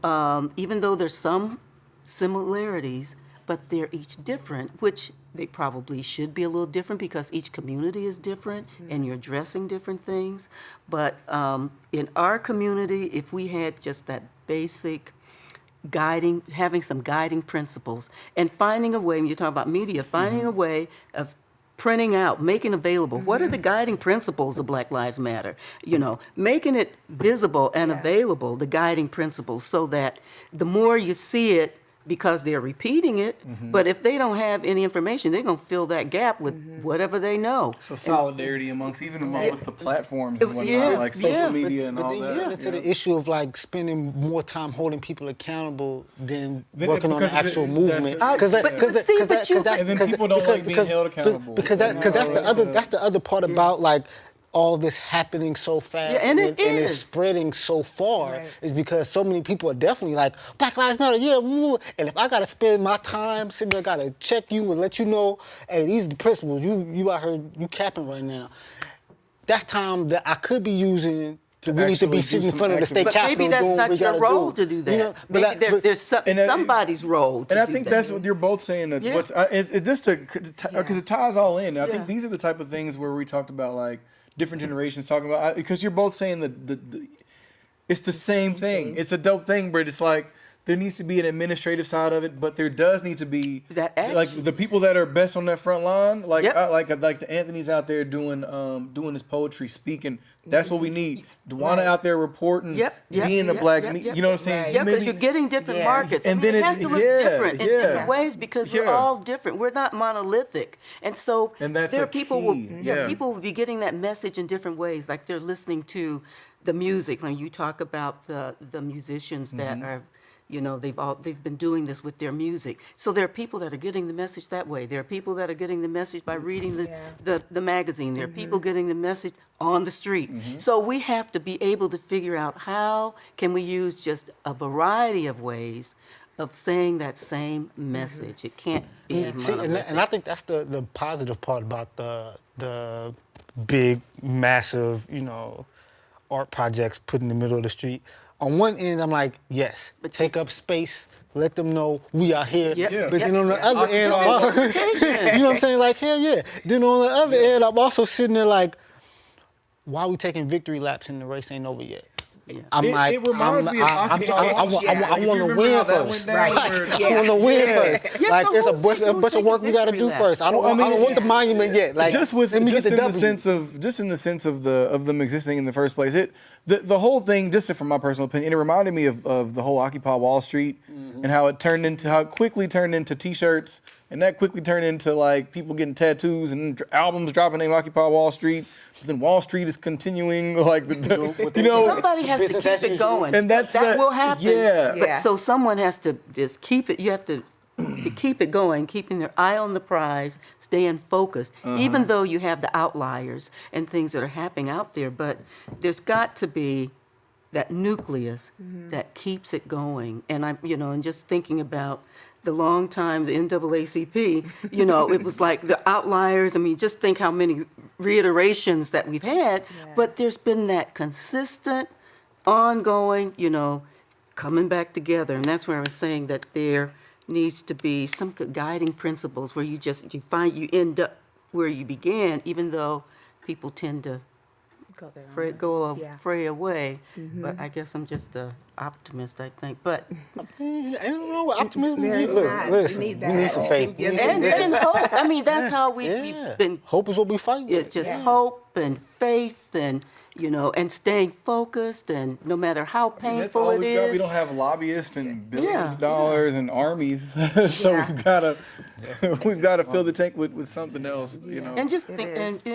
even though there's some similarities, but they're each different, which they probably should be a little different because each community is different and you're addressing different things. But in our community, if we had just that basic having some guiding principles and finding a way, when you talk about media, finding a way of printing out, making available, what are the guiding principles of Black Lives Matter? Making it visible and available, the guiding principles, so that the more you see it, because they're repeating it, but if they don't have any information, they're going to fill that gap with whatever they know. So solidarity amongst the platforms and whatnot, Yeah, like social yeah. media and But all then that. you get into the issue of like spending more time holding people accountable than Then working on the because actual that's- movement. And then people don't like being held accountable. Because that's the other part about like all this happening so fast Yeah, and it it's is. spreading so far Right. is because so many people are definitely like, Black Lives Matter, yeah, woo. And if I gotta spend my time sitting there, gotta check you and let you know, hey, these are the principles, you out here, you capping right now. That's time that I could be using to we need to be actually sitting do in front of the some state But capitol maybe that's doing what we not your gotta role do. to do that. You know, but Maybe like- there's somebody's role to do And I that. think that's what you're both saying. That Yeah. what's it just because it ties all in. I Yeah. think these are the type of things where we talked about like different generations talking about because you're both saying that it's the same thing. It's a dope thing, but it's like there needs to be an administrative side of it, but there does need to be That like action. the people that are best on that front line, like Yep. like the Anthony's out there doing his poetry, speaking. That's what we need. Dwana out there reporting, Yep, being the yep, black, yep. you know what I'm saying? Right. Yeah, because Maybe- you're getting different Yeah. markets. And I mean, then it has to look different in different ways because we're Yeah. all different. We're not monolithic. And so And that's there a are people key. Yeah. people will be getting that message in different ways. Like they're listening to the music. When you talk about the musicians that are, they've been doing this with their music. So there are people that are getting the message that way. There are people that are getting the message by reading the magazine. There are people getting the message on the street. So we have to be able to figure out how can we use just a variety of ways of saying that same message. It can't be See, monolithic. and I think that's the positive part about the big, massive, art projects put in the middle of the street. On one end, I'm like, yes, but take up space, let them know we are here. Yep, Yeah. But yep, then on the other end, interpretation. you know what I'm saying? Like, hell yeah. Then on the other end, I'm also sitting there like, why are we taking victory laps and the race ain't over yet? I'm It reminds me of Occupy Wall Street. I If want you to remember win how that went first. down, Right. where- I want to win first. Yeah, Like, so there's who's a bunch of work we got to do victory first. I don't Well, I mean, want the monument yet. Like, just let me get the in the W. sense of them existing in the first place. The whole thing, just from my personal opinion, it reminded me of the whole Occupy Wall Street and how it quickly turned into T-shirts, and that quickly turned into like people getting tattoos and albums dropping named Occupy Wall Street. But then Wall Street is continuing like Somebody has to Business as keep it usual. going. And that will happen. Yeah. But Yeah. so someone has to just keep it. You have to keep it going, keeping their eye on the prize, staying focused, even though you have the outliers and things that are happening out there. But there's got to be that nucleus that keeps it going. And and just thinking about the long time, the NAACP, you know, it was like the outliers. I mean, just think how many reiterations that we've had, but there's been that consistent, ongoing, you know, coming back together. And that's where I was saying that there needs to be some guiding principles where you end up where you began, even though people tend to fray away. But I guess I'm just an optimist, I think. But Ain't nothing wrong with optimism. There is not. Listen, We need we need some that. faith. Yes, and hope. I mean, that's how we've been. Hope is what we fight with. Just hope and faith and, you know, and staying focused, and no matter how That's painful all it we've got. We is. don't have lobbyists and billions of Yeah. dollars and armies, so Yeah. we've got to fill the tank with something else. You know. And just It think, is.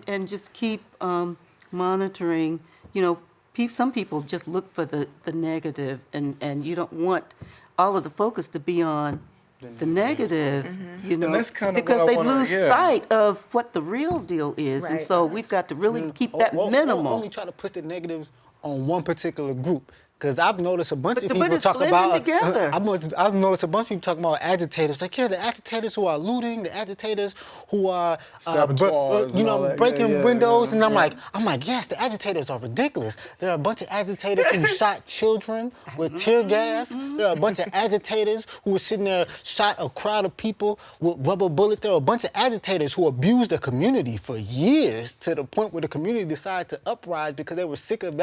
and just keep monitoring. You know, some people just look for the negative, and you don't want all of the focus to be on the negative. You know, that's kinda because what I they wanna- lose yeah. sight of what the real deal is, and Right. so we've got to really keep that Or minimal. only try to put the negatives on one particular group. Because I've noticed a bunch of But people it's talk blending about. together. I've noticed a bunch of people talking about agitators. Like, yeah, the agitators who are looting, the agitators who are, Saboteurs and all that. breaking Yeah, windows. yeah, And I'm yeah. like, yes, the agitators are ridiculous. There are a bunch of agitators who shot children with tear gas. There are a bunch of agitators who were sitting there, shot a crowd of people with rubber bullets. There are a bunch of agitators who abused the community for years, to the point where the community decided to uprise because they were sick of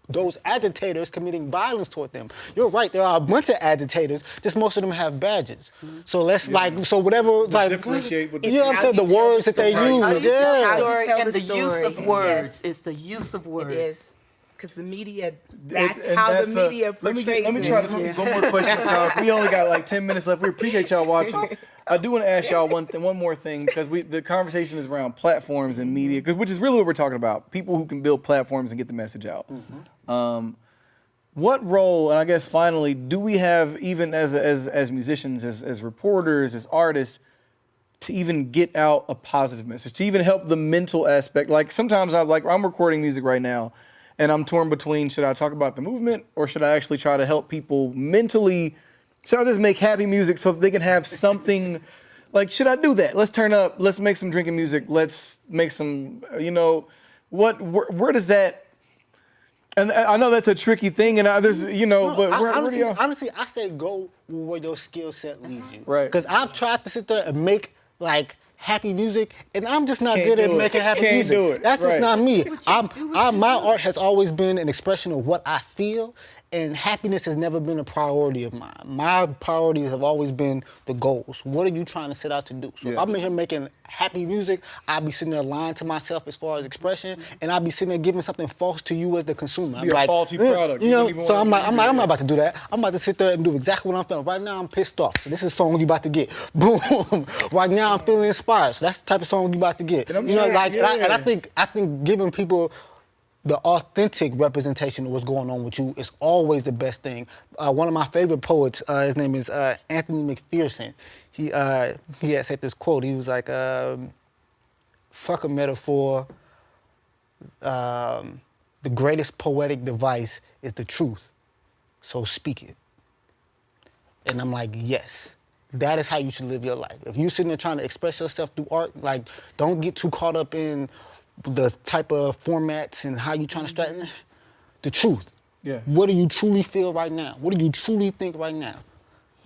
those agitators committing violence toward them. You're right, there are a bunch of agitators, just most of them have badges. So let's differentiate what the- you know what I'm How saying, the you tell words the that they story. use, How you tell yeah. Story and the the use story. of words. Yes. It's the use of words. It is. Because the media, that's And how that's the media portrays let me it. try to squeeze one more question, y'all. We only got like 10 minutes left. We appreciate y'all watching. I do want to ask y'all one more thing, because the conversation is around platforms and media, which is really what we're talking about. People who can build platforms and get the message out. What role, and I guess finally, do we have, even as musicians, as reporters, as artists, to even get out a positive message, to even help the mental aspect? Like sometimes I'm recording music right now, and I'm torn between, should I talk about the movement, or should I actually try to help people mentally? Should I just make happy music so that they can have something? Like, should I do that? Let's turn up. Let's make some drinking music. Let's make some, where does that? And I know that's a tricky thing, and there's, but Honestly, I say go where your skill set leads you. Right. Because I've tried to sit there and make like happy music, and I'm just not Can't good at do it. making happy Can't music. do it. That's just Right. not me. Do what you My do. art has always been an expression of what I feel, and happiness has never been a priority of mine. My priorities have always been the goals. What are you trying to set out to do? So if Yeah. I'm in here making happy music, I'll be sitting there lying to myself as far as expression, and I'll be sitting there giving something false to you as the consumer. Be a faulty product. You You know, wouldn't even so wanna I'm do not that. about to do that. I'm about to sit there and do exactly what I'm feeling. Right now, I'm pissed off. So this is the song you about to get. Boom. Right now, I'm feeling inspired. So that's the type of song you about to get. And I'm You know, sure- like, and I yeah. think giving people the authentic representation of what's going on with you is always the best thing. One of my favorite poets, his name is Anthony McPherson. He had said this quote. He was like, "Fuck a metaphor. The greatest poetic device is the truth. So speak it." And I'm like, yes. That is how you should live your life. If you're sitting there trying to express yourself through art, like, don't get too caught up in the type of formats and how you're trying to straighten the truth. Yeah. What do you truly feel right now? What do you truly think right now?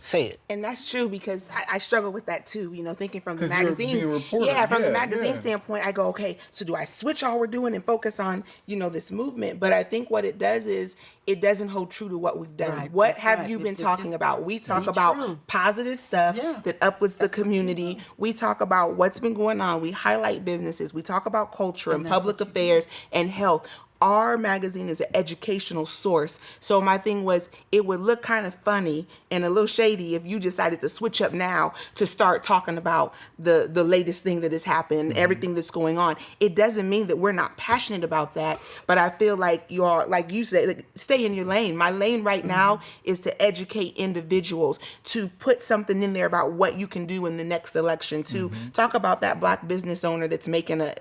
Say it. And that's true, because I struggle with that too, thinking from the 'Cause you're magazine. being a reporter. Yeah, from the Yeah, magazine yeah. standpoint, I go, okay, so do I switch all we're doing and focus on, this movement? But I think what it does is it doesn't hold true to what we've done. Right, What that's have right. you It- been it talking just about? We talk be about true. positive stuff Yeah. that uplifts the community. We talk about what's been going on. We highlight businesses. We talk about culture and that's public affairs and health. Our magazine is an educational source. So my thing was, it would look kind of funny and a little shady if you decided to switch up now to start talking about the latest thing that has happened, everything that's going on. It doesn't mean that we're not passionate about that, but I feel like you're, like you said, like, stay in your lane. My lane right now is to educate individuals, to put something in there about what you can do in the next election, to talk about that Black business owner that's making an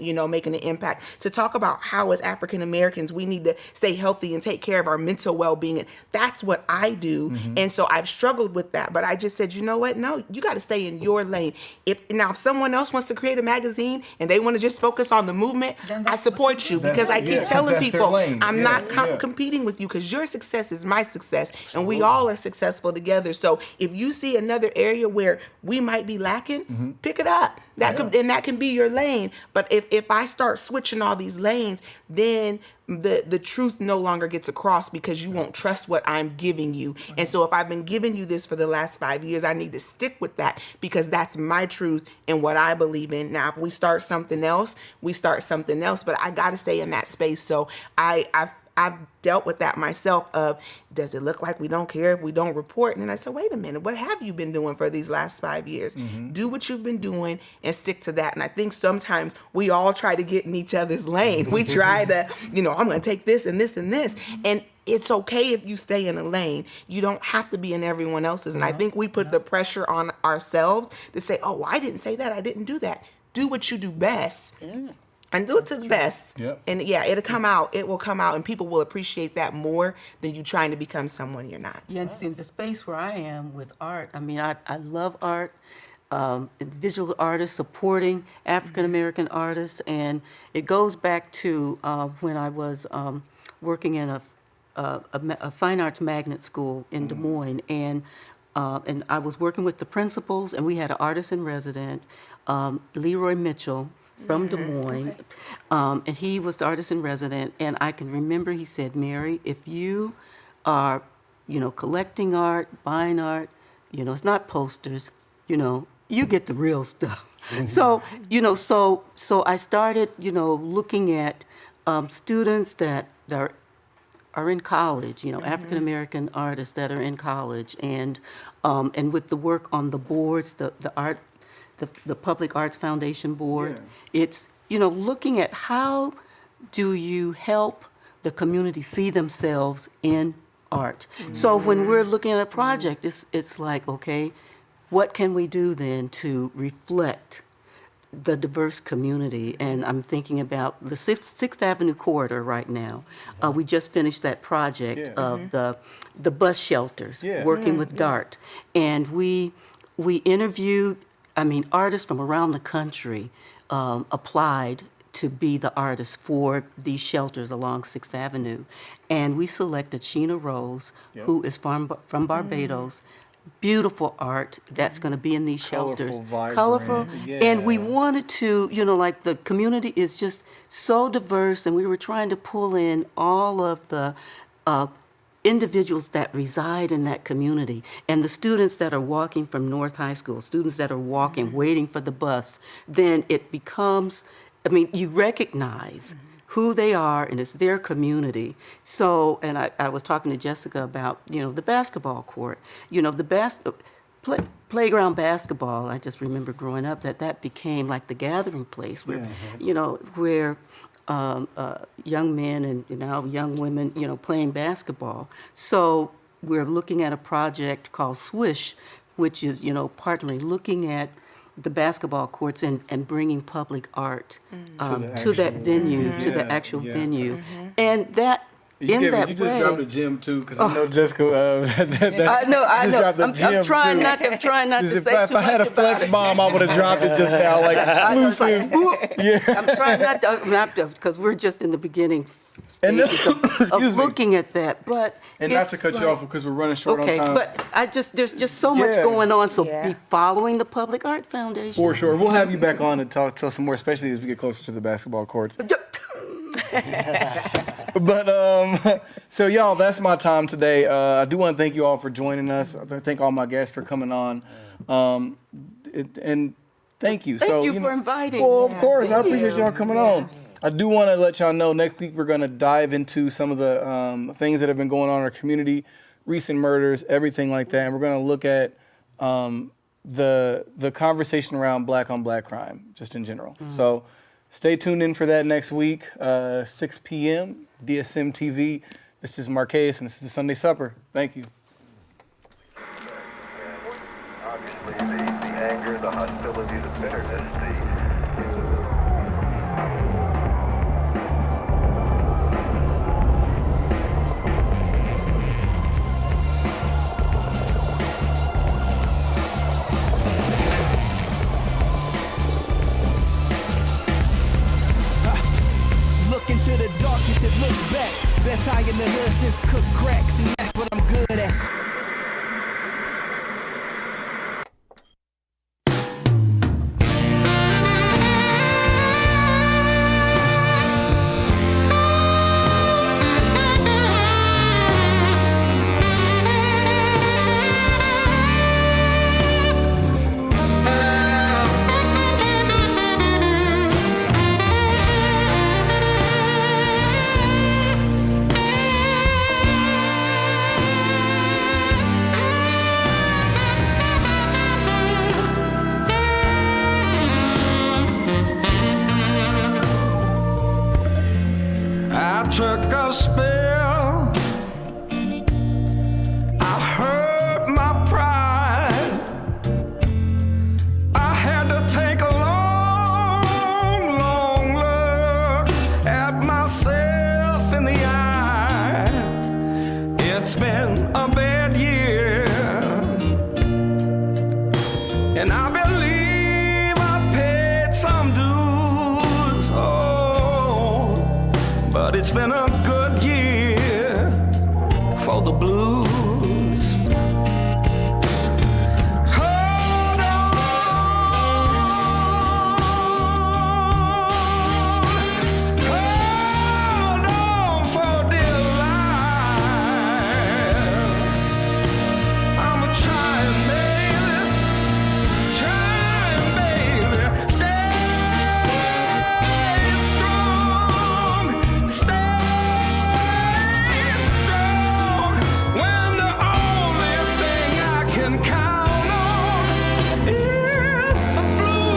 impact, to talk about how as African Americans Americans, we need to stay healthy and take care of our mental well-being. And that's what I do. And so I've struggled with that, but I just said, you know what? No, you got to stay in your lane. If someone else wants to create a magazine and they want to just focus on the movement, I support you, because I keep telling that's their people lane. I'm not competing with you, because your success is my success, and we all are successful together. So if you see another area where we might be lacking, pick it up. That can be your lane. But if I start switching all these lanes, then the truth no longer gets across, because you won't trust what I'm giving you. And so if I've been giving you this for the last 5 years, I need to stick with that, because that's my truth and what I believe in. Now, if we start something else, we start something else, but I got to stay in that space. So I've dealt with that myself of, does it look like we don't care if we don't report? And then I said, wait a minute, what have you been doing for these last 5 years? Do what you've been doing and stick to that. And I think sometimes we all try to get in each other's lane. We try to, I'm going to take this and this and this. And it's okay if you stay in a lane. You don't have to be in everyone else's. And I think we put the pressure on ourselves to say, oh, I didn't say that, I didn't do that. Do what you do best. And do it to the best. Yep. And it'll come out. It will come out, and people will appreciate that more than you trying to become someone you're not. Yeah, and see, in the space where I am with art, I mean, I love art, visual artists, supporting African-American artists, and it goes back to when I was working in a fine arts magnet school in Des Moines, and I was working with the principals, and we had an artist in resident, Leroy Mitchell, from Des Moines, and he was the artist in resident, and I can remember he said, Mary, if you are, collecting art, buying art, it's not posters, you get the real stuff. So, so I started, looking at students that are in college, African-American artists that are in college, and with the work on the boards, the Public Arts Foundation Board, it's, looking at how do you help the community see themselves in art. So when we're looking at a project, it's like, okay, what can we do then to reflect the diverse community? And I'm thinking about the Sixth Avenue corridor right now. We just finished that project of the bus shelters, working with DART. And we interviewed, artists from around the country applied to be the artists for these shelters along Sixth Avenue. And we selected Sheena Rose, who is from Barbados. Beautiful art that's going to be in these shelters. Colorful. And we wanted to, the community is just so diverse, and we were trying to pull in all of the individuals that reside in that community, and the students that are walking from North High School, students that are walking, waiting for the bus. Then it becomes, you recognize who they are, and it's their community. So, and I was talking to Jessica about, the basketball court, the playground basketball. I just remember growing up that became like the gathering place where, where young men and now young women, playing basketball. So we're looking at a project called Swish, which is, partnering, looking at the basketball courts and bringing public art to that venue, to the actual venue. And that, in that way. You just dropped a gym too, because I know Jessica. I know. I'm trying not to say if I had a flex bomb, I would have dropped it just now, like exclusive. I'm trying not to, because we're just in the beginning stages of looking at that. But and not to cut you off because we're running short on time. Okay, but there's just so much going on. So be following the Public Art Foundation. For sure, we'll have you back on and tell some more, especially as we get closer to the basketball courts. But so y'all, that's my time today. I do want to thank you all for joining us. I thank all my guests for coming on, and thank you. Thank you for inviting. Well, of course, I appreciate y'all coming on. I do want to let y'all know next week we're going to dive into some of the things that have been going on in our community, recent murders, everything like that, and we're going to look at the conversation around black on black crime, just in general. So. Stay tuned in for that next week, 6 p.m., DSM TV. This is Markaus, and this is the Sunday Supper. Thank you. Obviously, the anger, the hostility, the bitterness, to the darkness, it looks back. Best high in the hood since cook crack. See, that's what I'm good at. I took a spill. I hurt my pride. I had to take a long, long look at myself in the eye. It's been a bad year, and I believe I paid some dues. Oh, but it's been a good year for the blues. Hold on, hold on for dear life. I'm trying, baby, stay strong, when the only thing I can count on is the blues.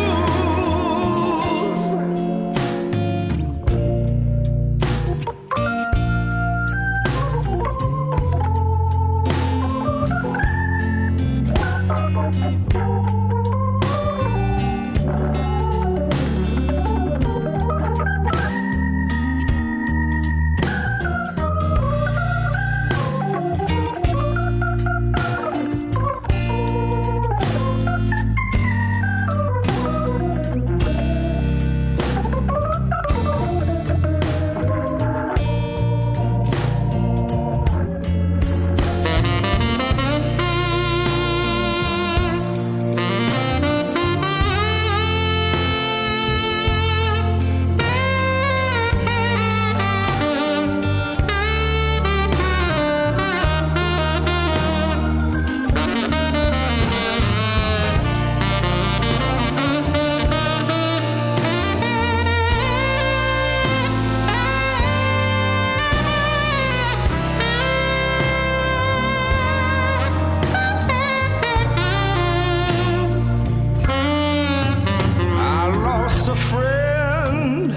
I lost a friend.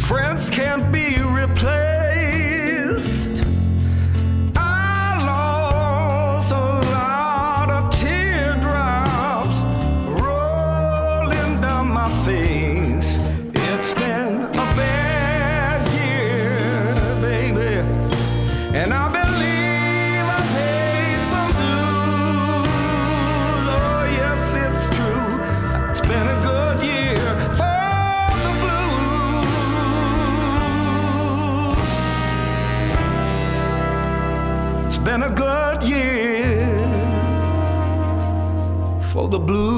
Friends can't be replaced. I lost a lot of teardrops rolling down my face. It's been a bad year, baby, and I believe I paid some dues. Oh, yes, it's true. It's been a good year for the blues. It's been a good year for the blues.